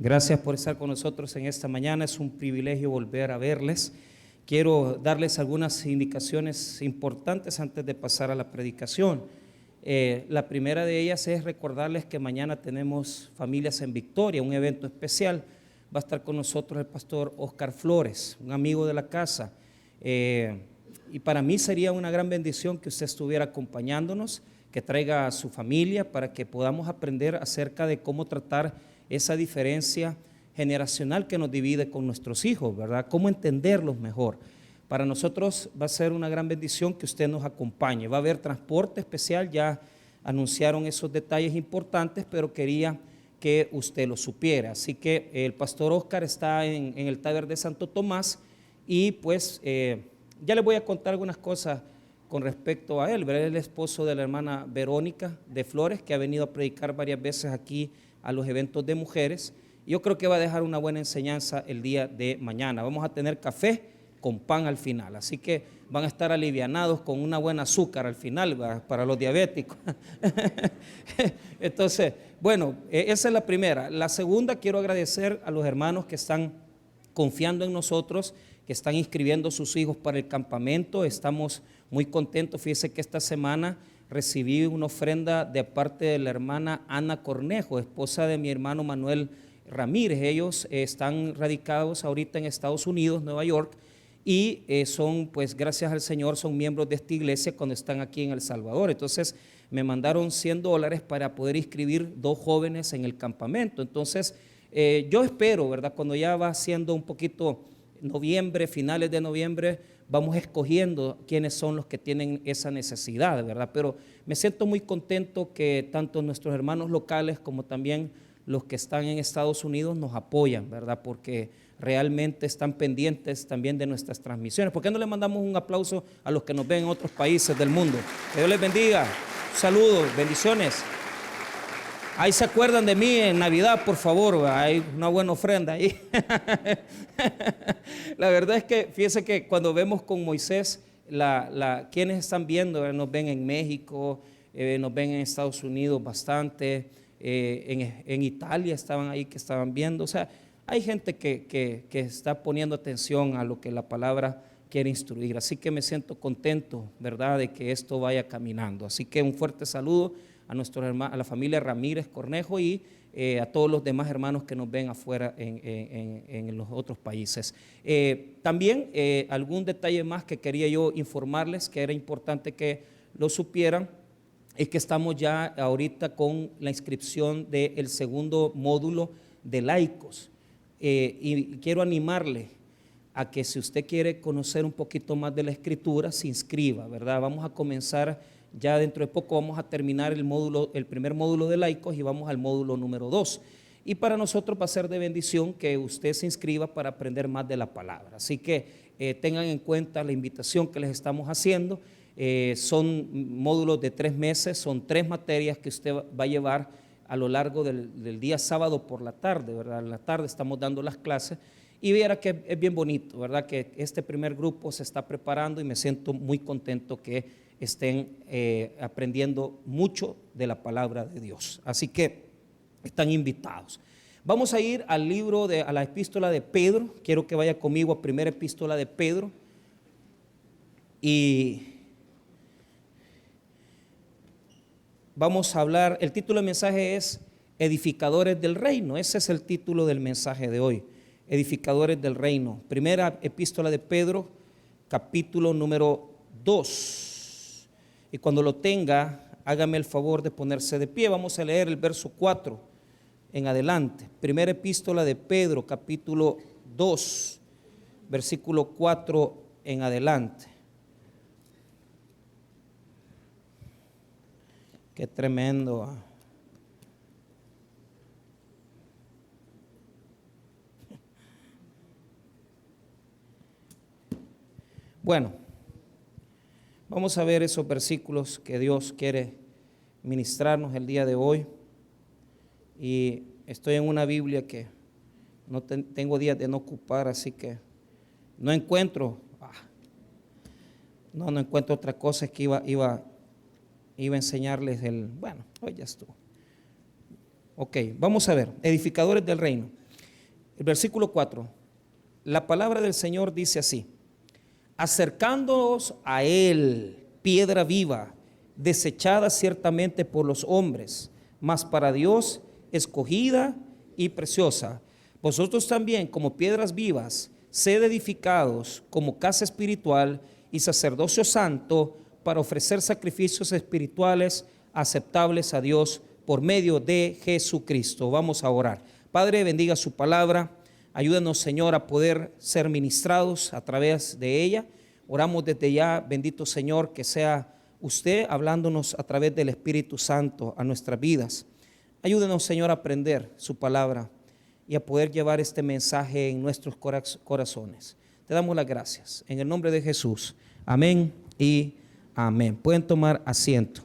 Gracias por estar con nosotros en esta mañana. Es un privilegio volver a verles. Quiero darles algunas indicaciones importantes antes de pasar a la predicación. La primera de ellas es recordarles que mañana tenemos Familias en Victoria, un evento especial. Va a estar con nosotros el pastor Oscar Flores, un amigo de la casa. Y para mí sería una gran bendición que usted estuviera acompañándonos, que traiga a su familia para que podamos aprender acerca de cómo tratar esa diferencia generacional que nos divide con nuestros hijos, ¿verdad? Cómo entenderlos mejor. Para nosotros va a ser una gran bendición que usted nos acompañe. Va a haber transporte especial, ya anunciaron esos detalles importantes, pero quería que usted lo supiera. Así que el pastor Oscar está en el taller de Santo Tomás y pues ya les voy a contar algunas cosas con respecto a él. Él es el esposo de la hermana Verónica de Flores, que ha venido a predicar varias veces aquí a los eventos de mujeres. Yo creo que va a dejar una buena enseñanza el día de mañana. Vamos a tener café con pan al final, así que van a estar alivianados con una buena azúcar al final, ¿verdad? Para los diabéticos. Entonces, bueno, esa es la primera. La segunda, quiero agradecer a los hermanos que están confiando en nosotros, que están inscribiendo a sus hijos para el campamento. Estamos muy contentos. Fíjense que esta semana recibí una ofrenda de parte de la hermana Ana Cornejo, esposa de mi hermano Manuel Ramírez. Ellos están radicados ahorita en Estados Unidos, Nueva York, y son, pues gracias al Señor, son miembros de esta iglesia cuando están aquí en El Salvador. Entonces me mandaron $100 para poder inscribir 2 jóvenes en el campamento. Entonces yo espero, ¿verdad? Cuando ya va siendo un poquito noviembre, finales de noviembre, vamos escogiendo quiénes son los que tienen esa necesidad, ¿verdad? Pero me siento muy contento que tanto nuestros hermanos locales como también los que están en Estados Unidos nos apoyan, ¿verdad? Porque realmente están pendientes también de nuestras transmisiones. ¿Por qué no le mandamos un aplauso a los que nos ven en otros países del mundo? Que Dios les bendiga. Saludos, bendiciones. Ahí se acuerdan de mí en Navidad, por favor, hay una buena ofrenda ahí. La verdad es que fíjense que cuando vemos con Moisés, quienes están viendo, nos ven en México, nos ven en Estados Unidos bastante, en Italia estaban ahí que estaban viendo. O sea, hay gente que está poniendo atención a lo que la palabra quiere instruir. Así que me siento contento, ¿verdad?, de que esto vaya caminando. Así que un fuerte saludo a nuestros hermanos, a la familia Ramírez Cornejo y a todos los demás hermanos que nos ven afuera en los otros países. También algún detalle más que quería yo informarles, que era importante que lo supieran, es que estamos ya ahorita con la inscripción del segundo módulo de laicos. Y quiero animarle a que si usted quiere conocer un poquito más de la escritura, se inscriba, ¿verdad? Vamos a comenzar ya dentro de poco, vamos a terminar el primer módulo de laicos y vamos al módulo número 2. Y para nosotros va a ser de bendición que usted se inscriba para aprender más de la palabra. Así que tengan en cuenta la invitación que les estamos haciendo. Son módulos de 3 meses, son 3 materias que usted va a llevar a lo largo del día sábado por la tarde, ¿verdad? En la tarde estamos dando las clases y viera que es bien bonito, ¿verdad? Que este primer grupo se está preparando y me siento muy contento que estén aprendiendo mucho de la palabra de Dios. Así que están invitados. Vamos a ir al libro, a la epístola de Pedro. Quiero que vaya conmigo a primera epístola de Pedro. Y vamos a hablar, el título del mensaje es Edificadores del Reino. Ese es el título del mensaje de hoy, Edificadores del Reino. Primera epístola de Pedro, capítulo número 2. Y cuando lo tenga, hágame el favor de ponerse de pie. Vamos a leer el verso 4 en adelante. Primera epístola de Pedro, capítulo 2, versículo 4 en adelante. Qué tremendo. Bueno, vamos a ver esos versículos que Dios quiere ministrarnos el día de hoy. Y estoy en una Biblia que no tengo días de no ocupar, así que no encuentro, no encuentro otra cosa. Es que iba a enseñarles bueno, hoy ya estuvo. Ok, vamos a ver, edificadores del reino. El versículo 4. La palabra del Señor dice así: acercándoos a Él, piedra viva, desechada ciertamente por los hombres, mas para Dios escogida y preciosa. Vosotros también, como piedras vivas, sed edificados como casa espiritual y sacerdocio santo, para ofrecer sacrificios espirituales aceptables a Dios por medio de Jesucristo. Vamos a orar. Padre, bendiga su palabra. Ayúdanos, Señor, a poder ser ministrados a través de ella. Oramos desde ya, bendito Señor, que sea usted hablándonos a través del Espíritu Santo a nuestras vidas. Ayúdenos, Señor, a aprender su palabra y a poder llevar este mensaje en nuestros corazones. Te damos las gracias. En el nombre de Jesús. Amén y amén. Pueden tomar asiento.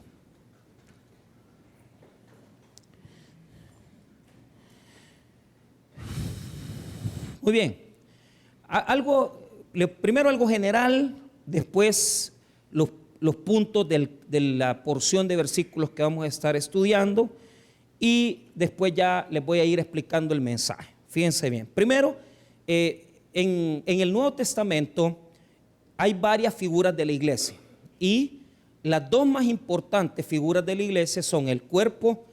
Muy bien. Primero algo general, después los puntos de la porción de versículos que vamos a estar estudiando, y después ya les voy a ir explicando el mensaje. Fíjense bien. Primero, en el Nuevo Testamento hay varias figuras de la iglesia, y las dos más importantes figuras de la iglesia son el cuerpo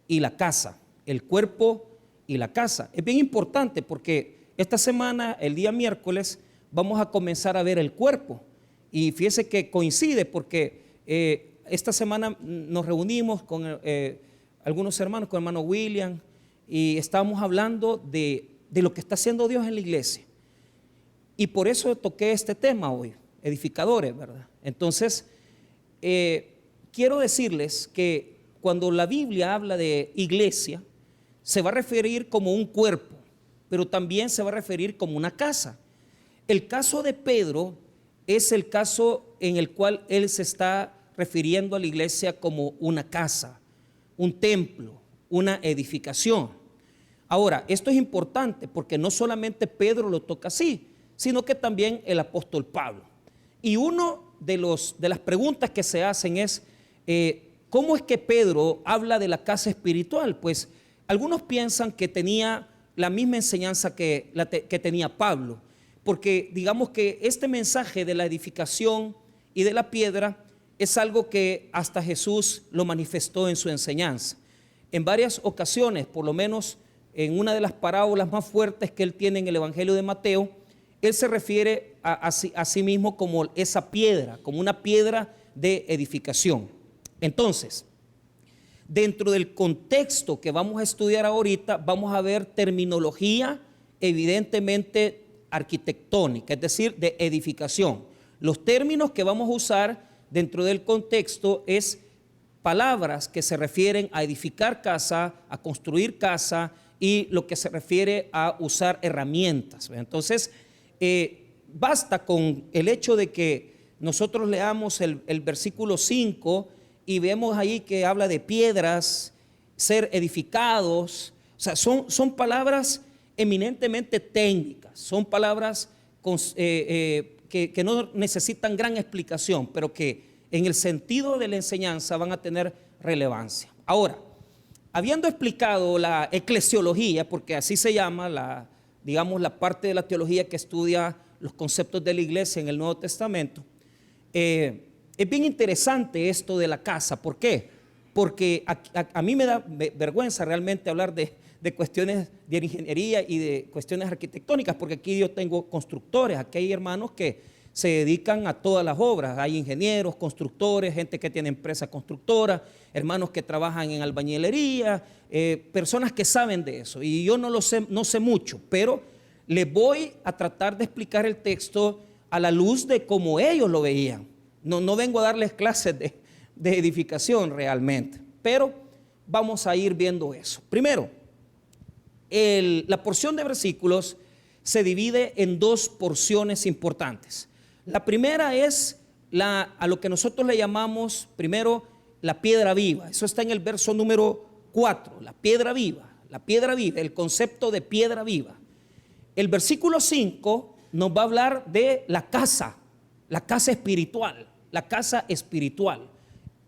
y la casa. El cuerpo y la casa. Es bien importante porque esta semana, el día miércoles, vamos a comenzar a ver el cuerpo. Y fíjese que coincide porque esta semana nos reunimos con algunos hermanos, con el hermano William, y estábamos hablando de lo que está haciendo Dios en la iglesia. Y por eso toqué este tema hoy, edificadores, ¿verdad? Entonces, quiero decirles que cuando la Biblia habla de iglesia, se va a referir como un cuerpo, pero también se va a referir como una casa. El caso de Pedro es el caso en el cual él se está refiriendo a la iglesia como una casa, un templo, una edificación. Ahora, esto es importante porque no solamente Pedro lo toca así, sino que también el apóstol Pablo. Y uno de las preguntas que se hacen es, ¿cómo es que Pedro habla de la casa espiritual? Pues algunos piensan que tenía la misma enseñanza que tenía Pablo, porque digamos que este mensaje de la edificación y de la piedra es algo que hasta Jesús lo manifestó en su enseñanza. En varias ocasiones, por lo menos en una de las parábolas más fuertes que él tiene en el Evangelio de Mateo, él se refiere a sí mismo como esa piedra, como una piedra de edificación. Entonces, dentro del contexto que vamos a estudiar ahorita, vamos a ver terminología evidentemente arquitectónica, es decir, de edificación. Los términos que vamos a usar dentro del contexto es palabras que se refieren a edificar casa, a construir casa, y lo que se refiere a usar herramientas. Entonces, basta con el hecho de que nosotros leamos el versículo 5 y vemos ahí que habla de piedras, ser edificados. O sea, son palabras eminentemente técnicas, son palabras que no necesitan gran explicación, pero que en el sentido de la enseñanza van a tener relevancia. Ahora, habiendo explicado la eclesiología, porque así se llama la parte de la teología que estudia los conceptos de la iglesia en el Nuevo Testamento, es bien interesante esto de la casa. ¿Por qué? Porque a mí me da vergüenza realmente hablar de cuestiones de ingeniería y de cuestiones arquitectónicas, porque aquí yo tengo constructores, aquí hay hermanos que se dedican a todas las obras, hay ingenieros, constructores, gente que tiene empresas constructoras, hermanos que trabajan en albañilería, personas que saben de eso, y yo no sé mucho, pero les voy a tratar de explicar el texto a la luz de cómo ellos lo veían. No vengo a darles clases de edificación realmente, pero vamos a ir viendo eso. Primero, la porción de versículos se divide en dos porciones importantes. La primera es a lo que nosotros le llamamos primero la piedra viva. Eso está en el verso número 4, la piedra viva, el concepto de piedra viva. El versículo 5 nos va a hablar de la casa espiritual, la casa espiritual.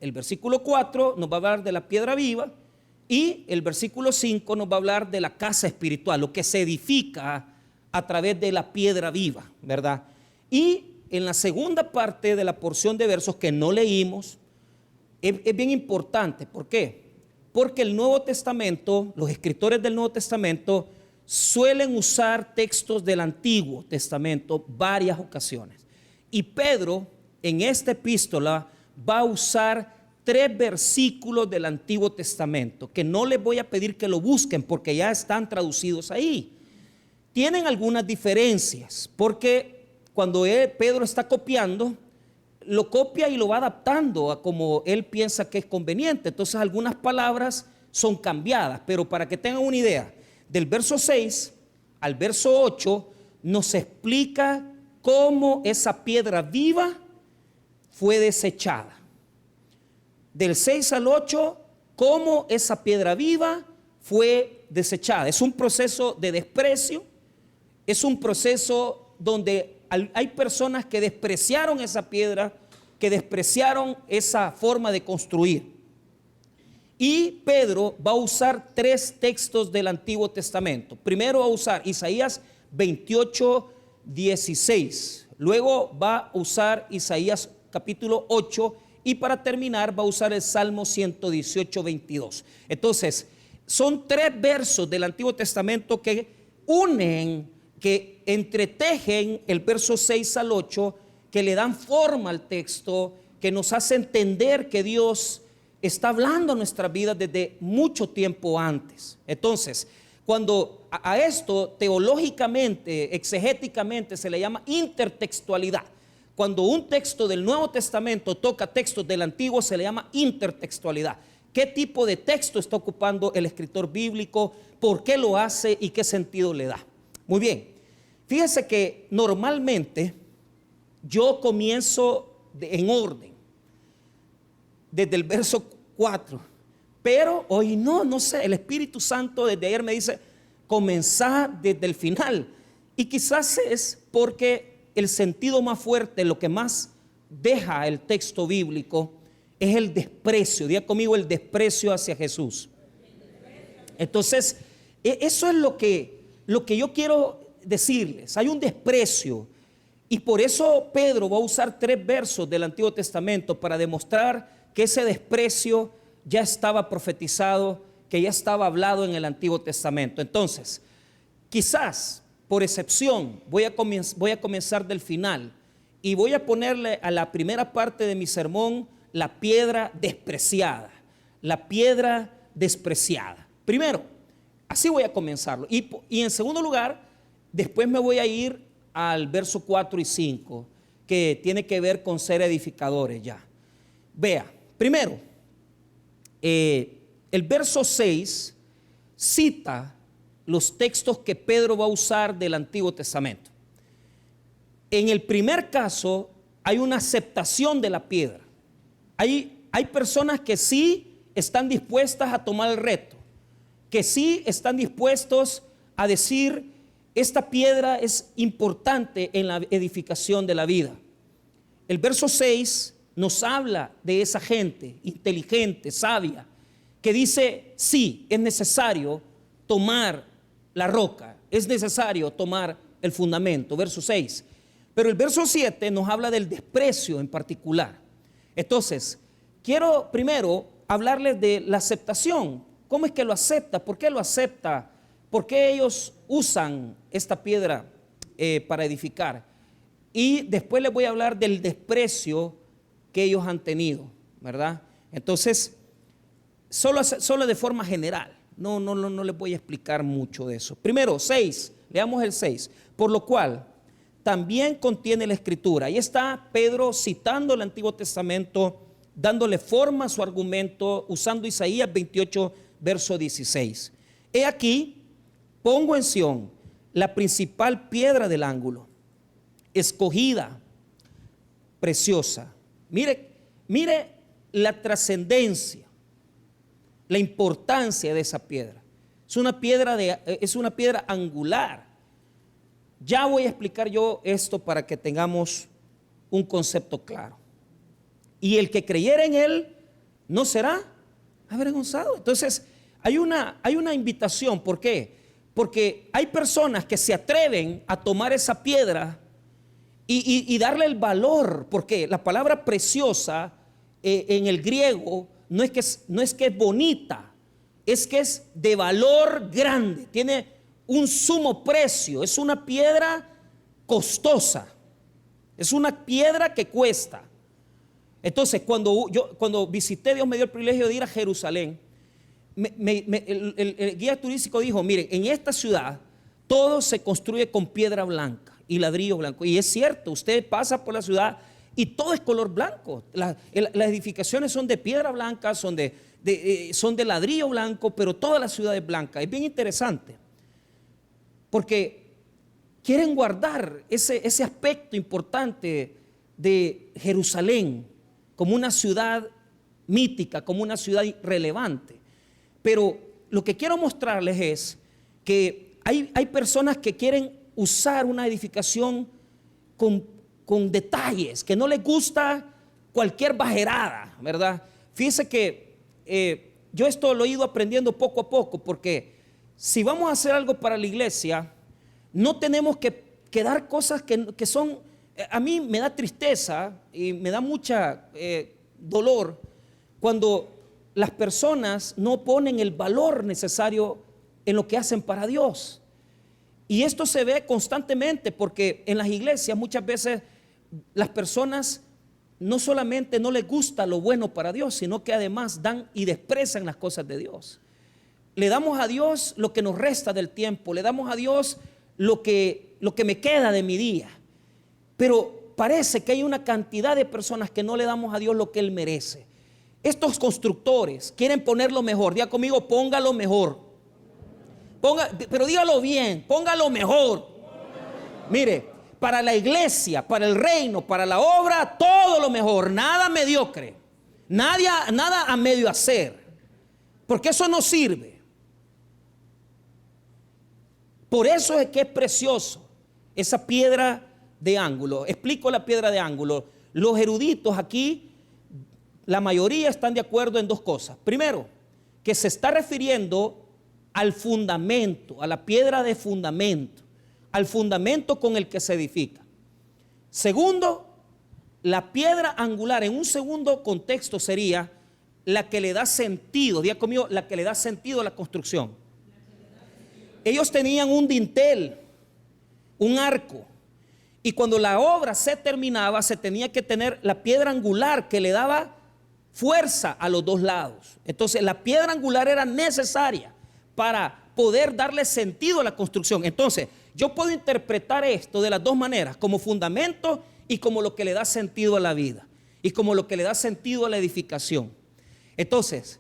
El versículo 4 nos va a hablar de la piedra viva, Y el versículo 5 nos va a hablar de la casa espiritual, lo que se edifica a través de la piedra viva, ¿verdad? Y en la segunda parte de la porción de versos que no leímos, es bien importante. ¿Por qué? Porque el Nuevo Testamento, los escritores del Nuevo Testamento suelen usar textos del Antiguo Testamento varias ocasiones. Y Pedro en esta epístola va a usar 3 versículos del Antiguo Testamento, que no les voy a pedir que lo busquen porque ya están traducidos ahí. Tienen algunas diferencias, porque cuando Pedro está copiando, lo copia y lo va adaptando a como él piensa que es conveniente. Entonces algunas palabras son cambiadas, pero para que tengan una idea, del verso 6 al verso 8 nos explica cómo esa piedra viva fue desechada. Del 6 al 8, cómo esa piedra viva fue desechada. Es un proceso de desprecio, es un proceso donde hay personas que despreciaron esa piedra, que despreciaron esa forma de construir. Y Pedro va a usar 3 textos del Antiguo Testamento. Primero va a usar Isaías 28, 16. Luego va a usar Isaías capítulo 8. Y para terminar va a usar el Salmo 118, 22. Entonces, son 3 versos del Antiguo Testamento que unen, que entretejen el verso 6 al 8, que le dan forma al texto, que nos hace entender que Dios está hablando a nuestras vidas desde mucho tiempo antes. Entonces, cuando a esto teológicamente, exegéticamente se le llama intertextualidad. Cuando un texto del Nuevo Testamento toca textos del Antiguo se le llama intertextualidad. ¿Qué tipo de texto está ocupando el escritor bíblico? ¿Por qué lo hace y qué sentido le da? Muy bien, fíjese que normalmente yo comienzo en orden, desde el verso 4, pero hoy no sé, el Espíritu Santo desde ayer me dice, comenzar desde el final. Y quizás es porque el sentido más fuerte, lo que más deja el texto bíblico, es el desprecio. Diga conmigo, el desprecio hacia Jesús. Entonces, eso es lo que yo quiero decirles. Hay un desprecio. Y por eso Pedro va a usar 3 versos del Antiguo Testamento para demostrar que ese desprecio ya estaba profetizado, que ya estaba hablado en el Antiguo Testamento. Entonces, quizás por excepción voy a comenzar del final y voy a ponerle a la primera parte de mi sermón la piedra despreciada. La piedra despreciada. Primero, así voy a comenzarlo. Y en segundo lugar, después me voy a ir al verso 4 y 5, que tiene que ver con ser edificadores ya. Vea, primero, el verso 6 cita los textos que Pedro va a usar del Antiguo Testamento. En el primer caso hay una aceptación de la piedra. Hay personas que sí están dispuestas a tomar el reto, que sí están dispuestos a decir, esta piedra es importante en la edificación de la vida. El verso 6 nos habla de esa gente inteligente, sabia, que dice, sí, es necesario tomar la roca, es necesario tomar el fundamento, verso 6. Pero el verso 7 nos habla del desprecio en particular. Entonces, quiero primero hablarles de la aceptación. ¿Cómo es que lo acepta? ¿Por qué lo acepta? ¿Por qué ellos usan esta piedra para edificar? Y después les voy a hablar del desprecio que ellos han tenido, ¿verdad? Entonces, solo de forma general. No les voy a explicar mucho de eso. Primero, 6, leamos el 6. Por lo cual, también contiene la Escritura. Ahí está Pedro citando el Antiguo Testamento, dándole forma a su argumento, usando Isaías 28, verso 16. He aquí, pongo en Sión la principal piedra del ángulo, escogida, preciosa. Mire la trascendencia, la importancia de esa piedra. Es una piedra angular. Ya voy a explicar yo esto para que tengamos un concepto claro. Y el que creyera en él no será avergonzado. Entonces, hay una invitación. ¿Por qué? Porque hay personas que se atreven a tomar esa piedra y darle el valor. Porque la palabra preciosa en el griego no es que es bonita, es que es de valor grande, tiene un sumo precio, es una piedra costosa, es una piedra que cuesta. Entonces, cuando visité, Dios me dio el privilegio de ir a Jerusalén. El guía turístico dijo: miren, en esta ciudad todo se construye con piedra blanca y ladrillo blanco. Y es cierto, usted pasa por la ciudad y todo es color blanco. Las edificaciones son de piedra blanca, son de ladrillo blanco, pero toda la ciudad es blanca. Es bien interesante, porque quieren guardar ese aspecto importante de Jerusalén como una ciudad mítica, como una ciudad relevante. Pero lo que quiero mostrarles es que hay personas que quieren usar una edificación con detalles, que no les gusta cualquier bajerada, ¿verdad? Fíjense que yo esto lo he ido aprendiendo poco a poco, porque si vamos a hacer algo para la iglesia, no tenemos que dar cosas que son, a mí me da tristeza y me da mucha dolor cuando las personas no ponen el valor necesario en lo que hacen para Dios. Y esto se ve constantemente, porque en las iglesias muchas veces las personas no solamente no les gusta lo bueno para Dios, sino que además dan y desprecian las cosas de Dios. Le damos a Dios lo que nos resta del tiempo, le damos a Dios lo que me queda de mi día. Pero parece que hay una cantidad de personas que no le damos a Dios lo que Él merece. Estos constructores quieren ponerlo mejor. Diga conmigo: póngalo mejor. Pero dígalo bien: póngalo mejor. Mire, para la iglesia, para el reino, para la obra, todo lo mejor, nada mediocre, nada a medio hacer, porque eso no sirve. Por eso es que es precioso esa piedra de ángulo. Explico la piedra de ángulo. Los eruditos aquí, la mayoría están de acuerdo en dos cosas. Primero, que se está refiriendo al fundamento, a la piedra de fundamento, al fundamento con el que se edifica. Segundo, la piedra angular en un segundo contexto sería la que le da sentido. Diga conmigo: la que le da sentido a la construcción. Ellos tenían un dintel, un arco, y cuando la obra se terminaba, se tenía que tener la piedra angular que le daba fuerza a los dos lados. Entonces la piedra angular era necesaria para poder darle sentido a la construcción. Entonces yo puedo interpretar esto de las dos maneras: como fundamento y como lo que le da sentido a la vida, y como lo que le da sentido a la edificación. Entonces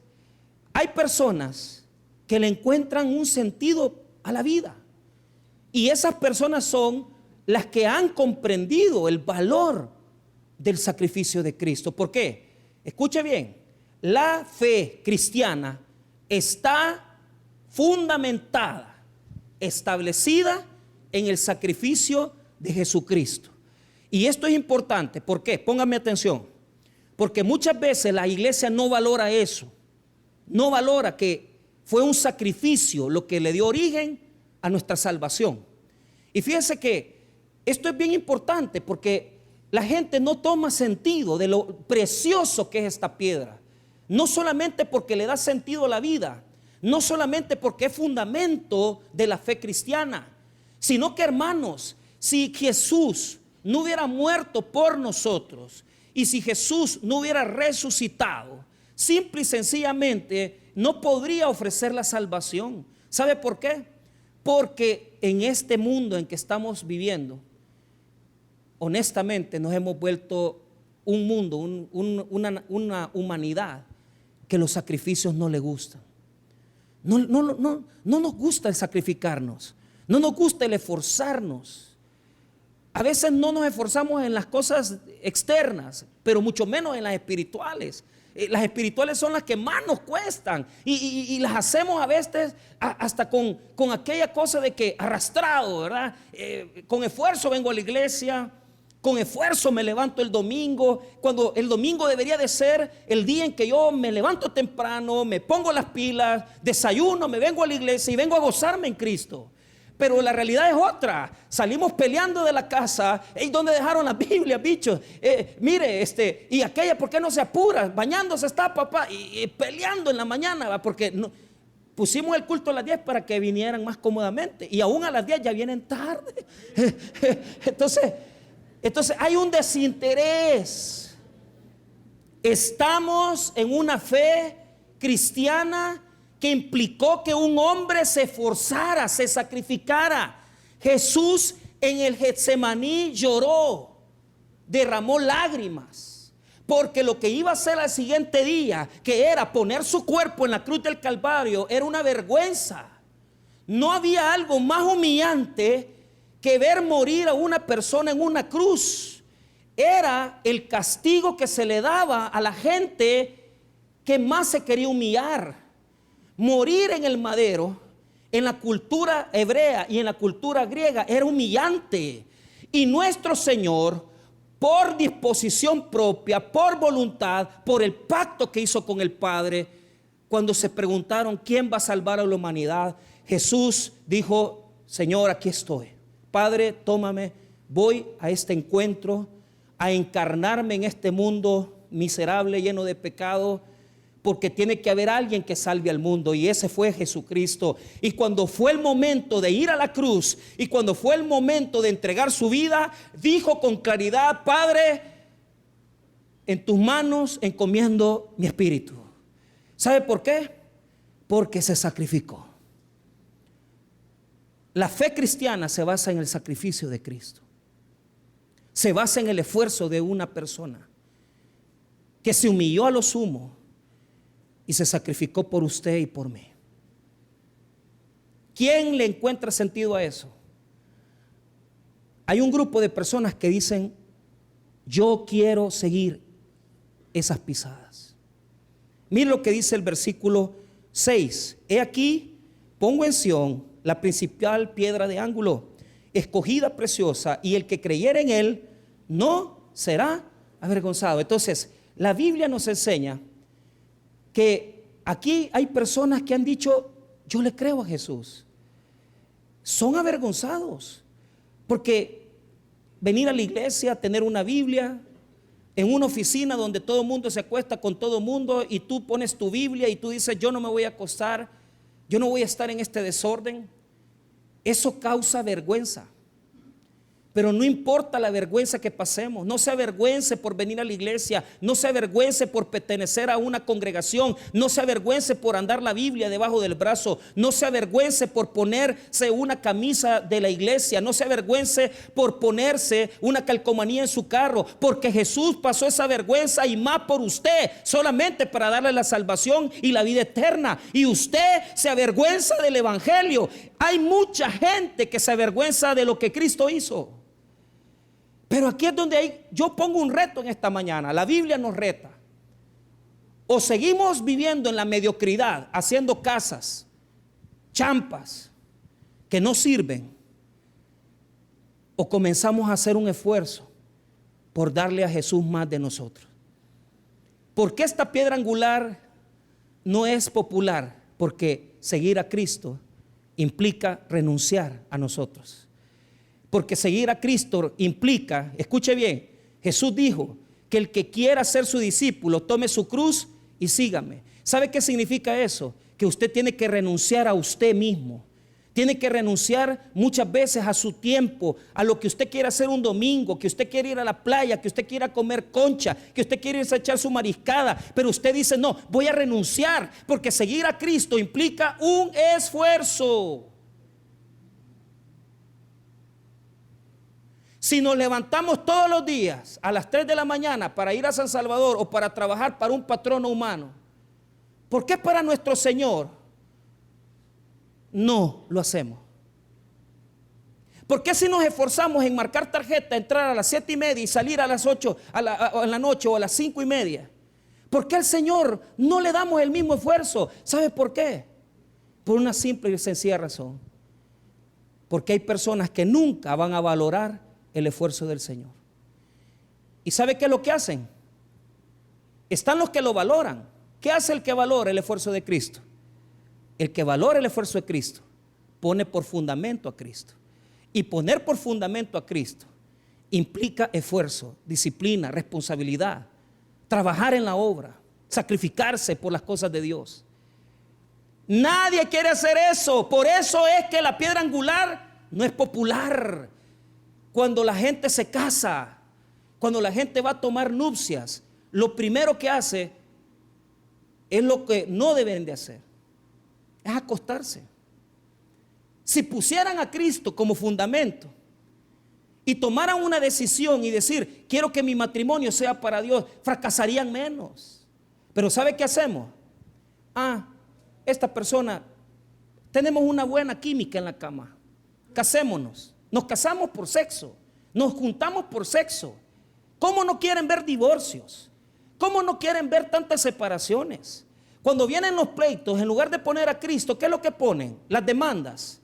hay personas que le encuentran un sentido a la vida, y esas personas son las que han comprendido el valor del sacrificio de Cristo. ¿Por qué? Escuche bien, la fe cristiana está fundamentada, establecida en el sacrificio de Jesucristo. Y esto es importante. ¿Por qué? Póngame atención. Porque muchas veces la iglesia no valora eso. No valora que fue un sacrificio lo que le dio origen a nuestra salvación. Y fíjense que esto es bien importante, porque la gente no toma sentido de lo precioso que es esta piedra. No solamente porque le da sentido a la vida, no solamente porque es fundamento de la fe cristiana, sino que, hermanos, si Jesús no hubiera muerto por nosotros y si Jesús no hubiera resucitado, simple y sencillamente no podría ofrecer la salvación. ¿Sabe por qué? Porque en este mundo en que estamos viviendo, honestamente nos hemos vuelto un mundo, una humanidad que los sacrificios no le gustan. No nos gusta el sacrificarnos, no nos gusta el esforzarnos. A veces no nos esforzamos en las cosas externas, pero mucho menos en las espirituales. Las espirituales son las que más nos cuestan, y las hacemos a veces hasta con aquella cosa de que arrastrado, ¿verdad? Con esfuerzo vengo a la iglesia, con esfuerzo me levanto el domingo, cuando el domingo debería de ser el día en que yo me levanto temprano, me pongo las pilas, desayuno, me vengo a la iglesia y vengo a gozarme en Cristo. Pero la realidad es otra. Salimos peleando de la casa. ¿Y dónde dejaron las Biblias, bichos? Mire, y aquella, ¿por qué no se apura? Bañándose está papá y peleando en la mañana, ¿va? Porque no, pusimos el culto a las 10 para que vinieran más cómodamente. Y aún a las 10 ya vienen tarde. Entonces hay un desinterés. Estamos en una fe cristiana que implicó que un hombre se esforzara, se sacrificara. Jesús en el Getsemaní lloró, derramó lágrimas, porque lo que iba a hacer al siguiente día, que era poner su cuerpo en la cruz del Calvario, era una vergüenza. No había algo más humillante que ver morir a una persona en una cruz. Era el castigo que se le daba a la gente que más se quería humillar. Morir en el madero, en la cultura hebrea y en la cultura griega, era humillante. Y nuestro Señor, por disposición propia, por voluntad, por el pacto que hizo con el Padre, cuando se preguntaron quién va a salvar a la humanidad, Jesús dijo: Señor, aquí estoy. Padre, tómame, voy a este encuentro, a encarnarme en este mundo miserable, lleno de pecado, porque tiene que haber alguien que salve al mundo, y ese fue Jesucristo. Y cuando fue el momento de ir a la cruz, y cuando fue el momento de entregar su vida, dijo con claridad: Padre, en tus manos encomiendo mi espíritu. ¿Sabe por qué? Porque se sacrificó. La fe cristiana se basa en el sacrificio de Cristo. Se basa en el esfuerzo de una persona que se humilló a lo sumo y se sacrificó por usted y por mí. ¿Quién le encuentra sentido a eso? Hay un grupo de personas que dicen: yo quiero seguir esas pisadas. Mire lo que dice el versículo 6. He aquí, pongo en Sión la principal piedra de ángulo, escogida, preciosa, y el que creyere en él no será avergonzado. Entonces, la Biblia nos enseña que aquí hay personas que han dicho: yo le creo a Jesús. Son avergonzados porque venir a la iglesia, tener una Biblia, en una oficina donde todo el mundo se acuesta con todo el mundo, y tú pones tu Biblia y tú dices: yo no me voy a acostar, yo no voy a estar en este desorden. Eso causa vergüenza. Pero no importa la vergüenza que pasemos, no se avergüence por venir a la iglesia, no se avergüence por pertenecer a una congregación, no se avergüence por andar la Biblia debajo del brazo, no se avergüence por ponerse una camisa de la iglesia, no se avergüence por ponerse una calcomanía en su carro, porque Jesús pasó esa vergüenza y más por usted, solamente para darle la salvación y la vida eterna. Y usted se avergüenza del evangelio. Hay mucha gente que se avergüenza de lo que Cristo hizo. Pero aquí es donde yo pongo un reto en esta mañana. La Biblia nos reta. O seguimos viviendo en la mediocridad, haciendo casas, champas, que no sirven, o comenzamos a hacer un esfuerzo por darle a Jesús más de nosotros. ¿Por qué esta piedra angular no es popular? Porque seguir a Cristo implica renunciar a nosotros. Porque seguir a Cristo implica, escuche bien, Jesús dijo que el que quiera ser su discípulo tome su cruz y sígame. ¿Sabe qué significa eso? Que usted tiene que renunciar a usted mismo. Tiene que renunciar muchas veces a su tiempo, a lo que usted quiere hacer un domingo, que usted quiere ir a la playa, que usted quiera comer concha, que usted quiere irse a echar su mariscada. Pero usted dice: no, voy a renunciar, porque seguir a Cristo implica un esfuerzo. Si nos levantamos todos los días a las 3 de la mañana para ir a San Salvador o para trabajar para un patrono humano, ¿por qué para nuestro Señor no lo hacemos? ¿Por qué si nos esforzamos en marcar tarjeta, entrar a las 7:30 y salir a las 8 en la noche o a las 5:30? ¿Por qué al Señor no le damos el mismo esfuerzo? ¿Sabe por qué? Por una simple y sencilla razón. Porque hay personas que nunca van a valorar el esfuerzo del Señor. ¿Y sabe qué es lo que hacen? Están los que lo valoran. ¿Qué hace el que valora el esfuerzo de Cristo? El que valora el esfuerzo de Cristo pone por fundamento a Cristo. Y poner por fundamento a Cristo implica esfuerzo, disciplina, responsabilidad, trabajar en la obra, sacrificarse por las cosas de Dios. Nadie quiere hacer eso. Por eso es que la piedra angular no es popular. Cuando la gente se casa, cuando la gente va a tomar nupcias, lo primero que hace es lo que no deben de hacer, es acostarse. Si pusieran a Cristo como fundamento y tomaran una decisión y decir, quiero que mi matrimonio sea para Dios, fracasarían menos. Pero ¿sabe qué hacemos? Esta persona, tenemos una buena química en la cama, casémonos. Nos casamos por sexo, nos juntamos por sexo. ¿Cómo no quieren ver divorcios? ¿Cómo no quieren ver tantas separaciones? Cuando vienen los pleitos, en lugar de poner a Cristo, ¿qué es lo que ponen? Las demandas.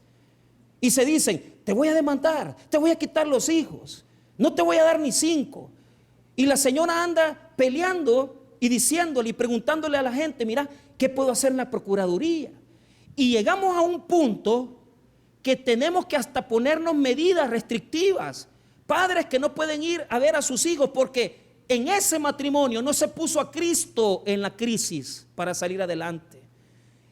Y se dicen, te voy a demandar, te voy a quitar los hijos, no te voy a dar ni 5. Y la señora anda peleando y diciéndole y preguntándole a la gente, mira, ¿qué puedo hacer en la procuraduría? Y llegamos a un punto que tenemos que hasta ponernos medidas restrictivas. Padres que no pueden ir a ver a sus hijos porque en ese matrimonio no se puso a Cristo en la crisis para salir adelante.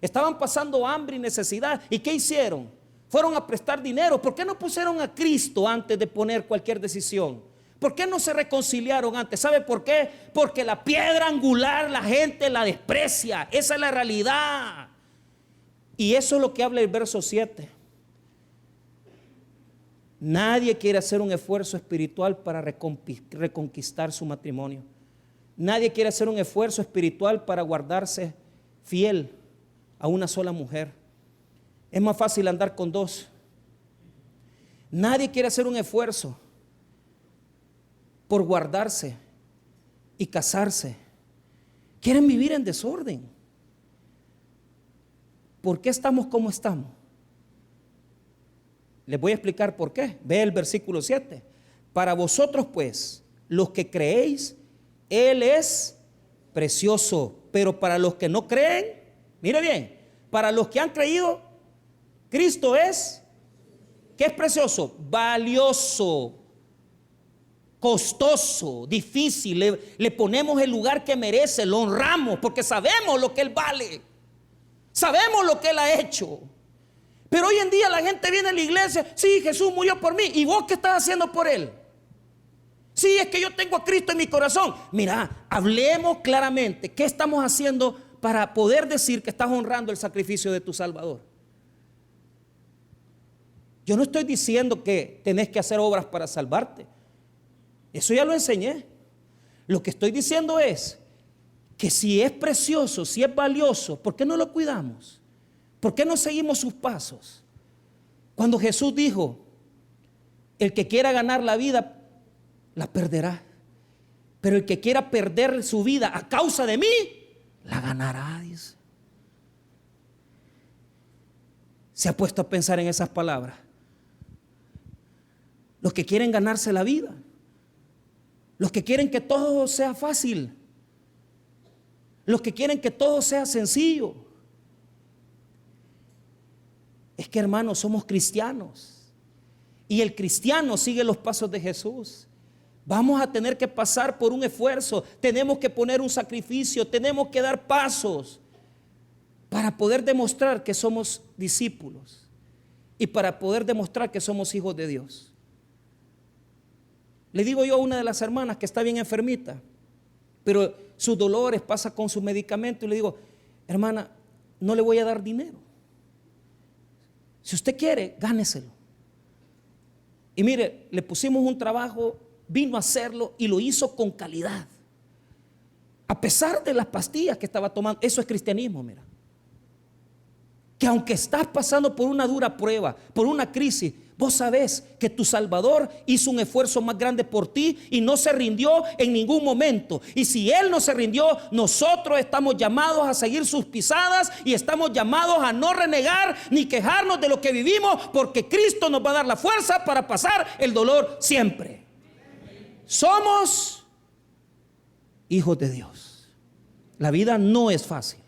Estaban pasando hambre y necesidad. ¿Y qué hicieron? Fueron a prestar dinero. ¿Por qué no pusieron a Cristo antes de poner cualquier decisión? ¿Por qué no se reconciliaron antes? ¿Sabe por qué? Porque la piedra angular la gente la desprecia. Esa es la realidad. Y eso es lo que habla el verso 7. Nadie quiere hacer un esfuerzo espiritual para reconquistar su matrimonio. Nadie quiere hacer un esfuerzo espiritual para guardarse fiel a una sola mujer. Es más fácil andar con 2. Nadie quiere hacer un esfuerzo por guardarse y casarse. Quieren vivir en desorden. ¿Por qué estamos como estamos? Les voy a explicar por qué. Ve el versículo 7. Para vosotros pues, los que creéis, Él es precioso. Pero para los que no creen, mire bien, para los que han creído, Cristo es, ¿qué es precioso? Valioso, costoso, difícil. Le ponemos el lugar que merece, lo honramos porque sabemos lo que Él vale. Sabemos lo que Él ha hecho. Pero hoy en día la gente viene a la iglesia, sí, Jesús murió por mí. ¿Y vos qué estás haciendo por Él? Sí, es que yo tengo a Cristo en mi corazón. Mira, hablemos claramente. ¿Qué estamos haciendo para poder decir que estás honrando el sacrificio de tu Salvador? Yo no estoy diciendo que tenés que hacer obras para salvarte. Eso ya lo enseñé. Lo que estoy diciendo es que si es precioso, si es valioso, ¿por qué no lo cuidamos? ¿Por qué no seguimos sus pasos? Cuando Jesús dijo, el que quiera ganar la vida, la perderá. Pero el que quiera perder su vida a causa de mí, la ganará, dice. ¿Se ha puesto a pensar en esas palabras? Los que quieren ganarse la vida, los que quieren que todo sea fácil, los que quieren que todo sea sencillo. Es que, hermanos, somos cristianos y el cristiano sigue los pasos de Jesús. Vamos a tener que pasar por un esfuerzo, tenemos que poner un sacrificio, tenemos que dar pasos para poder demostrar que somos discípulos y para poder demostrar que somos hijos de Dios. Le digo yo a una de las hermanas que está bien enfermita, pero sus dolores pasa con su medicamento, y le digo, hermana, no le voy a dar dinero. Si usted quiere, gáneselo. Y mire, le pusimos un trabajo, vino a hacerlo y lo hizo con calidad. A pesar de las pastillas que estaba tomando. Eso es cristianismo, mira. Que aunque estás pasando por una dura prueba, por una crisis, vos sabés que tu Salvador hizo un esfuerzo más grande por ti y no se rindió en ningún momento. Y si Él no se rindió, nosotros estamos llamados a seguir sus pisadas y estamos llamados a no renegar ni quejarnos de lo que vivimos, porque Cristo nos va a dar la fuerza para pasar el dolor siempre. Somos hijos de Dios. La vida no es fácil,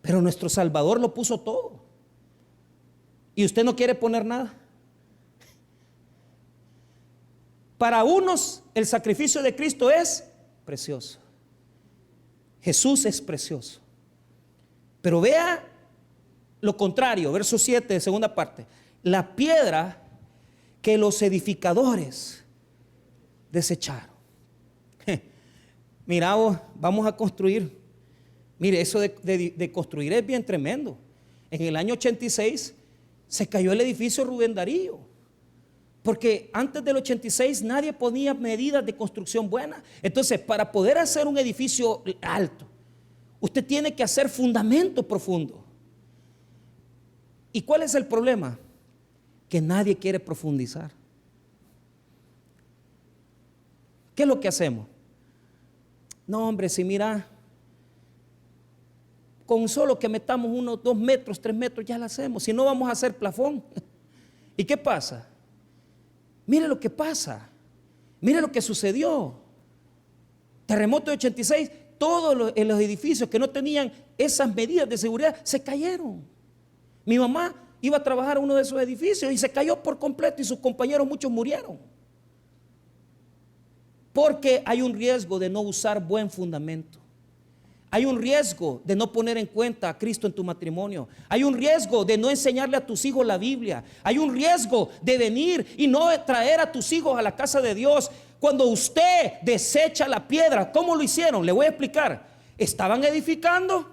pero nuestro Salvador lo puso todo. Y usted no quiere poner nada. Para unos el sacrificio de Cristo es precioso. Jesús es precioso. Pero vea lo contrario, verso 7 de segunda parte. La piedra que los edificadores desecharon. Mira, vamos a construir. Mire, eso de construir es bien tremendo. En el año 86 se cayó el edificio Rubén Darío, porque antes del 86 nadie ponía medidas de construcción buenas. Entonces, para poder hacer un edificio alto, usted tiene que hacer fundamento profundo. ¿Y cuál es el problema? Que nadie quiere profundizar. ¿Qué es lo que hacemos? No, hombre, si mira, con solo que metamos unos 2 metros, 3 metros, ya lo hacemos. Si no, vamos a hacer plafón. ¿Y qué pasa? Mire lo que pasa. Mire lo que sucedió. Terremoto de 86, todos los edificios que no tenían esas medidas de seguridad se cayeron. Mi mamá iba a trabajar en uno de esos edificios y se cayó por completo, y sus compañeros muchos murieron. Porque hay un riesgo de no usar buen fundamento. Hay un riesgo de no poner en cuenta a Cristo en tu matrimonio. Hay un riesgo de no enseñarle a tus hijos la Biblia. Hay un riesgo de venir y no traer a tus hijos a la casa de Dios. Cuando usted desecha la piedra, ¿cómo lo hicieron? Le voy a explicar. Estaban edificando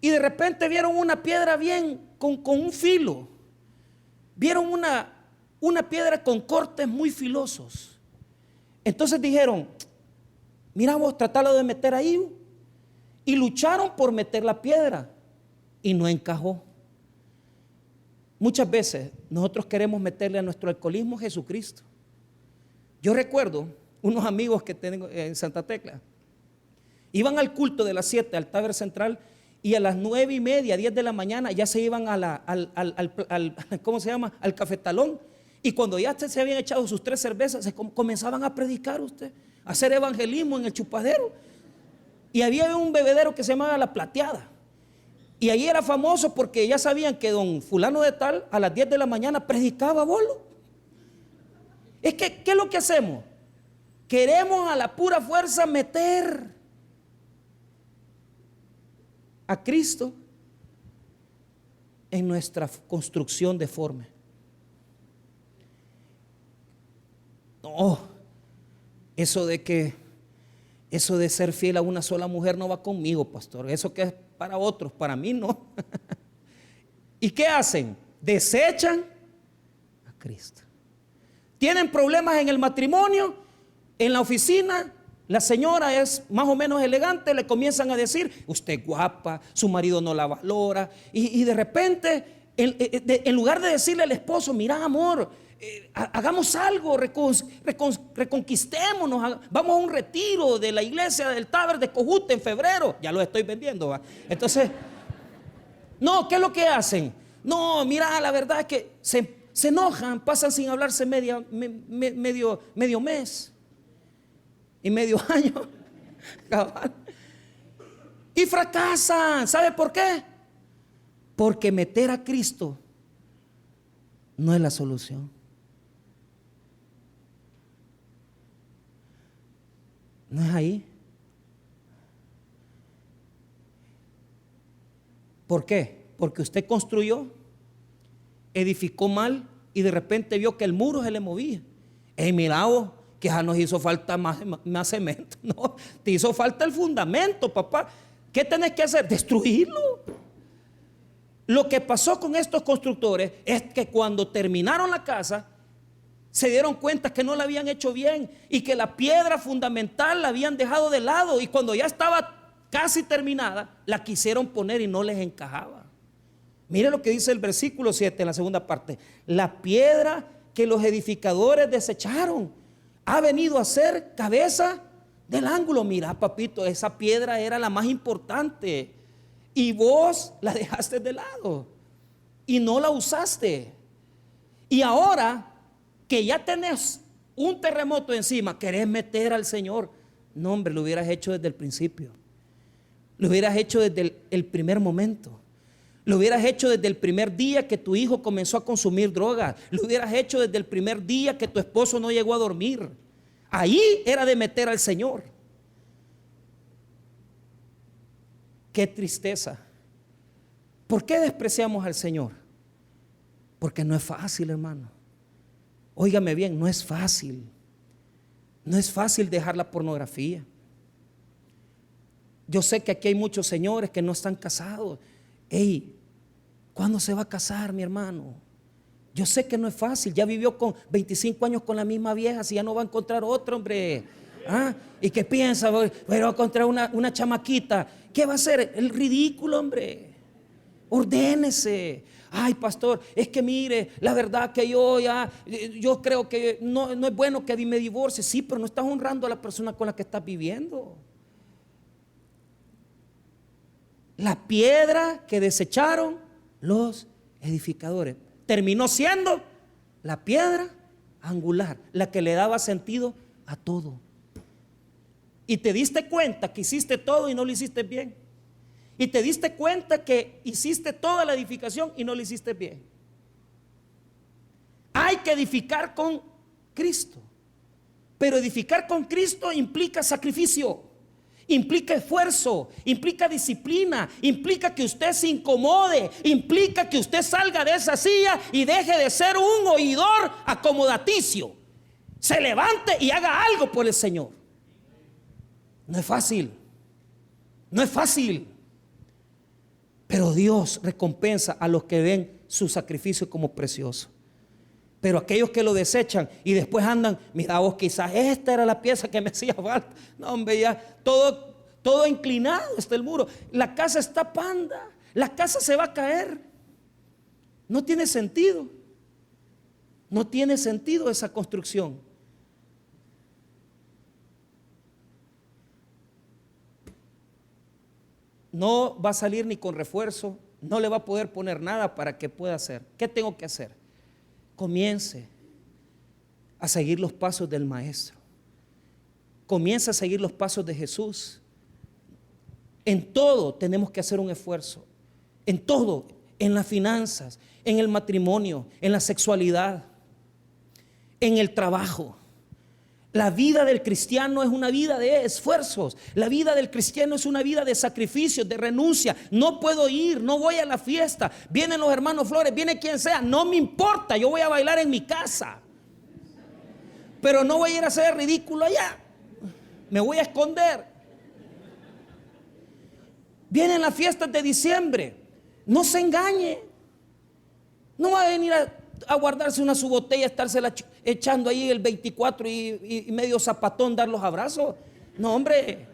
y de repente vieron una piedra bien con un filo. Vieron una piedra con cortes muy filosos. Entonces dijeron, mira vos, tratalo de meter ahí. Y lucharon por meter la piedra y no encajó. Muchas veces nosotros queremos meterle a nuestro alcoholismo Jesucristo. Yo recuerdo unos amigos que tengo en Santa Tecla. Iban al culto de las 7 al Taber Central, y a las 9:30, 10 de la mañana ya se iban ¿cómo se llama? Al cafetalón. Y cuando ya se habían echado sus 3 cervezas, comenzaban a predicar a hacer evangelismo en el chupadero. Y había un bebedero que se llamaba La Plateada. Y ahí era famoso porque ya sabían que don fulano de tal a las 10 de la mañana predicaba bolo. Es que, ¿qué es lo que hacemos? Queremos a la pura fuerza meter a Cristo en nuestra construcción deforme. No, eso de ser fiel a una sola mujer no va conmigo, pastor. Eso que es para otros, para mí no. ¿Y qué hacen? Desechan a Cristo. Tienen problemas en el matrimonio, en la oficina. La señora es más o menos elegante, le comienzan a decir, usted es guapa, su marido no la valora. Y de repente, en lugar de decirle al esposo, mira amor, hagamos algo, reconquistémonos, vamos a un retiro de la iglesia del Taber de Cojute en febrero. Ya lo estoy vendiendo, ¿va? Entonces, no, ¿qué es lo que hacen? No, mira, la verdad es que se enojan, pasan sin hablarse medio mes y medio año y fracasan. ¿Sabe por qué? Porque meter a Cristo no es la solución. No es ahí. ¿Por qué? Porque usted construyó, edificó mal y de repente vio que el muro se le movía. Mira vos, que ya nos hizo falta más cemento. No, te hizo falta el fundamento, papá. ¿Qué tenés que hacer? Destruirlo. Lo que pasó con estos constructores es que cuando terminaron la casa, se dieron cuenta que no la habían hecho bien y que la piedra fundamental la habían dejado de lado, y cuando ya estaba casi terminada, la quisieron poner y no les encajaba. Mire lo que dice el versículo 7 en la segunda parte. La piedra que los edificadores desecharon ha venido a ser cabeza del ángulo. Mira, papito, esa piedra era la más importante y vos la dejaste de lado y no la usaste. Y ahora que ya tenés un terremoto encima, querés meter al Señor No, hombre, lo hubieras hecho desde el principio. Lo hubieras hecho desde el primer momento. Lo hubieras hecho desde el primer día que tu hijo comenzó a consumir drogas. Lo hubieras hecho desde el primer día que tu esposo no llegó a dormir. Ahí era de meter al Señor. Qué tristeza. ¿Por qué despreciamos al Señor? Porque no es fácil, hermano. Óigame bien, no es fácil. No es fácil dejar la pornografía. Yo sé que aquí hay muchos señores que no están casados. Ey, ¿cuándo se va a casar, mi hermano? Yo sé que no es fácil. Ya vivió con 25 años con la misma vieja, si ya no va a encontrar otra, hombre. ¿Ah? ¿Y qué piensa? Voy a encontrar una chamaquita. ¿Qué va a hacer? El ridículo, hombre. Ordénese. Ay, pastor, es que mire, la verdad que yo creo que no es bueno que me divorcie. Sí, pero no estás honrando a la persona con la que estás viviendo. La piedra que desecharon los edificadores terminó siendo la piedra angular, la que le daba sentido a todo. Y te diste cuenta que hiciste todo y no lo hiciste bien. Y te diste cuenta que hiciste toda la edificación y no lo hiciste bien. Hay que edificar con Cristo. Pero edificar con Cristo implica sacrificio, implica esfuerzo, implica disciplina, implica que usted se incomode, implica que usted salga de esa silla y deje de ser un oidor acomodaticio. Se levante y haga algo por el Señor. No es fácil. No es fácil. Pero Dios recompensa a los que ven su sacrificio como precioso. Pero aquellos que lo desechan y después andan, mira vos, quizás esta era la pieza que me hacía falta. No, hombre, ya todo inclinado está el muro. La casa está panda. La casa se va a caer. No tiene sentido. No tiene sentido esa construcción. No va a salir ni con refuerzo, no le va a poder poner nada para que pueda hacer. ¿Qué tengo que hacer? Comience a seguir los pasos del Maestro. Comience a seguir los pasos de Jesús. En todo tenemos que hacer un esfuerzo. En todo, en las finanzas, en el matrimonio, en la sexualidad, en el trabajo. La vida del cristiano es una vida de esfuerzos. La vida del cristiano es una vida de sacrificios, de renuncia. No puedo ir, no voy a la fiesta. Vienen los hermanos Flores, viene quien sea, no me importa, yo voy a bailar en mi casa. Pero no voy a ir a hacer ridículo allá. Me voy a esconder. Vienen las fiestas de diciembre. No se engañe. No va a venir a guardarse una su botella, estársela echando ahí el 24 y medio zapatón, dar los abrazos. No, hombre.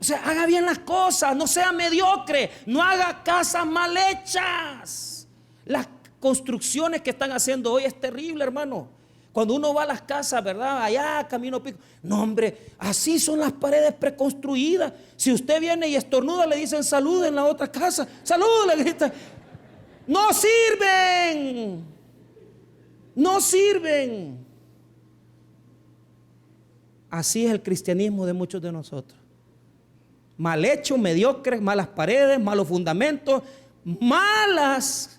O sea, haga bien las cosas, no sea mediocre, no haga casas mal hechas. Las construcciones que están haciendo hoy es terrible, hermano. Cuando uno va a las casas, ¿verdad? Allá, Camino Pico. No, hombre, así son las paredes preconstruidas. Si usted viene y estornuda, le dicen salud en la otra casa. Salud, le gritan. No sirven. No sirven. Así es el cristianismo de muchos de nosotros. Mal hecho, mediocre, malas paredes, malos fundamentos, malos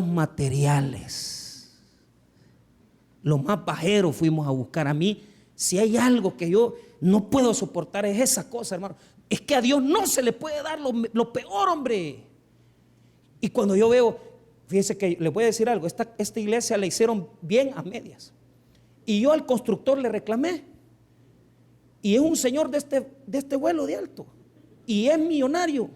materiales. Lo más bajero fuimos a buscar. A mí, si hay algo que yo no puedo soportar, es esa cosa, hermano. Es que a Dios no se le puede dar lo peor, hombre. Y cuando yo veo, fíjense que les voy a decir algo, esta iglesia la hicieron bien a medias. Y yo al constructor le reclamé. Y es un señor de este vuelo de alto. Y es millonario.